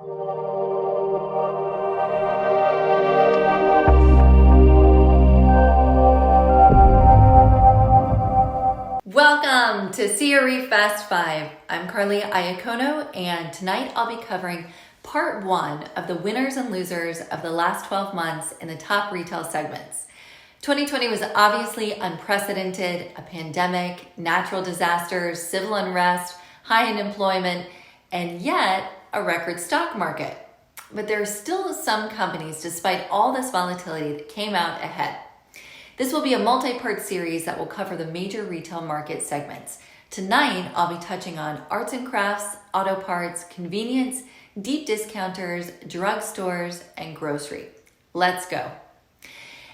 Welcome to CBRE Fast 5. I'm Iacono, and tonight I'll be covering part 1 of the winners and losers of the last 12 months in the top retail segments. 2020 was obviously unprecedented: a pandemic, natural disasters, civil unrest, high unemployment, and yet a record stock market. But there are still some companies, despite all this volatility, that came out ahead. This will be a multi-part series that will cover the major retail market segments. Tonight, I'll be touching on arts and crafts, auto parts, convenience, deep discounters, drugstores, and grocery. Let's go.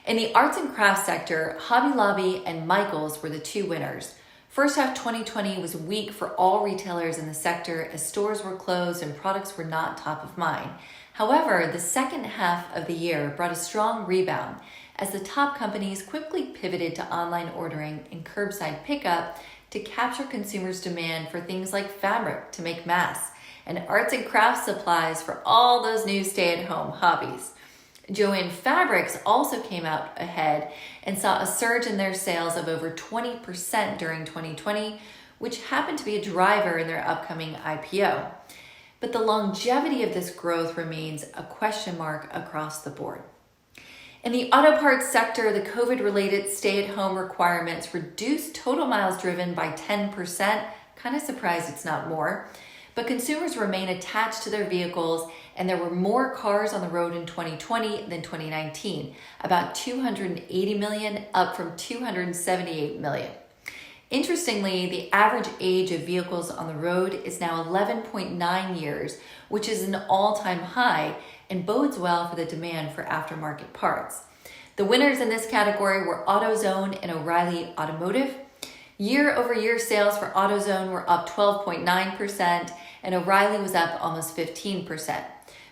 In the arts and crafts sector, Hobby Lobby and Michaels were the two winners. First half 2020 was weak for all retailers in the sector as stores were closed and products were not top of mind. However, the second half of the year brought a strong rebound as the top companies quickly pivoted to online ordering and curbside pickup to capture consumers' demand for things like fabric to make masks and arts and crafts supplies for all those new stay-at-home hobbies. JOANN fabrics also came out ahead and saw a surge in their sales of over 20% during 2020, which happened to be a driver in their upcoming IPO. But the longevity of this growth remains a question mark across the board. In the auto parts sector, the COVID-related stay-at-home requirements reduced total miles driven by 10%. Kind of surprised it's not more. But consumers remain attached to their vehicles, and there were more cars on the road in 2020 than 2019, about 280 million, up from 278 million. Interestingly, the average age of vehicles on the road is now 11.9 years, which is an all-time high and bodes well for the demand for aftermarket parts. The winners in this category were AutoZone and O'Reilly Automotive. Year-over-year sales for AutoZone were up 12.9%, and O'Reilly was up almost 15%.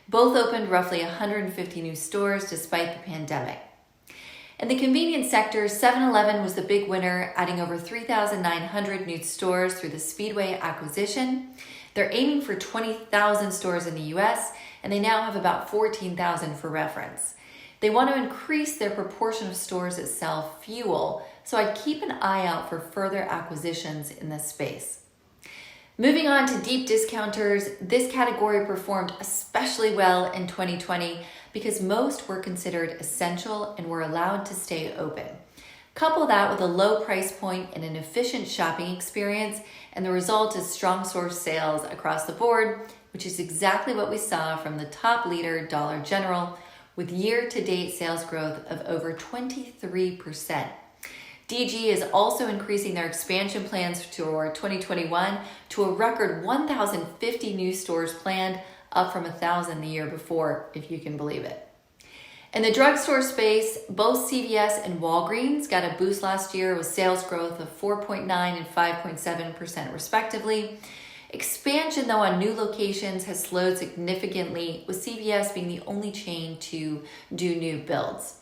Both opened roughly 150 new stores despite the pandemic. In the convenience sector, 7-Eleven was the big winner, adding over 3,900 new stores through the Speedway acquisition. They're aiming for 20,000 stores in the US, and they now have about 14,000 for reference. They want to increase their proportion of stores that sell fuel, so I'd keep an eye out for further acquisitions in this space. Moving on to deep discounters, this category performed especially well in 2020 because most were considered essential and were allowed to stay open. Couple that with a low price point and an efficient shopping experience, and the result is strong store sales across the board, which is exactly what we saw from the top leader, Dollar General, with year-to-date sales growth of over 23%. DG is also increasing their expansion plans for 2021 to a record 1,050 new stores planned, up from 1,000 the year before, if you can believe it. In the drugstore space, both CVS and Walgreens got a boost last year with sales growth of 4.9 and 5.7% respectively. Expansion, though, on new locations has slowed significantly, with CVS being the only chain to do new builds.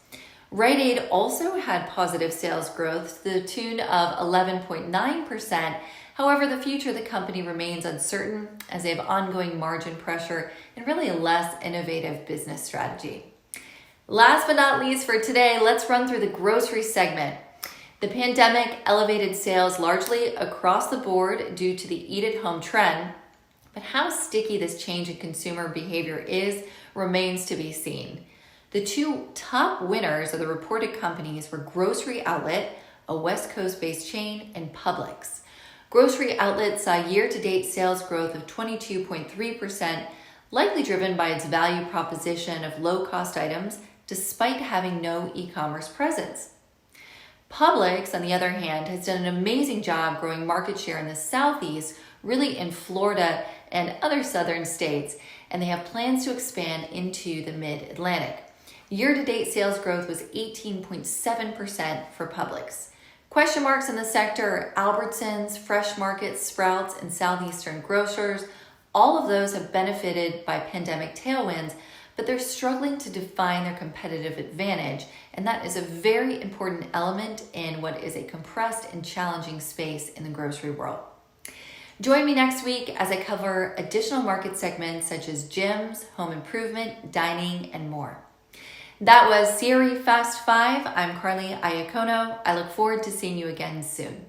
Rite Aid also had positive sales growth to the tune of 11.9%. However, the future of the company remains uncertain as they have ongoing margin pressure and really a less innovative business strategy. Last but not least for today, let's run through the grocery segment. The pandemic elevated sales largely across the board due to the eat-at-home trend, but how sticky this change in consumer behavior is remains to be seen. The two top winners of the reported companies were Grocery Outlet, a West Coast-based chain, and Publix. Grocery Outlet saw year-to-date sales growth of 22.3%, likely driven by its value proposition of low-cost items despite having no e-commerce presence. Publix, on the other hand, has done an amazing job growing market share in the Southeast, really in Florida and other southern states, and they have plans to expand into the Mid-Atlantic. Year-to-date sales growth was 18.7% for Publix. Question marks in the sector are Albertsons, Fresh Market, Sprouts, and Southeastern grocers. All of those have benefited by pandemic tailwinds, but they're struggling to define their competitive advantage, and that is a very important element in what is a compressed and challenging space in the grocery world. Join me next week as I cover additional market segments such as gyms, home improvement, dining, and more. That was CRE Fast 5. I'm Carly Iacono. I look forward to seeing you again soon.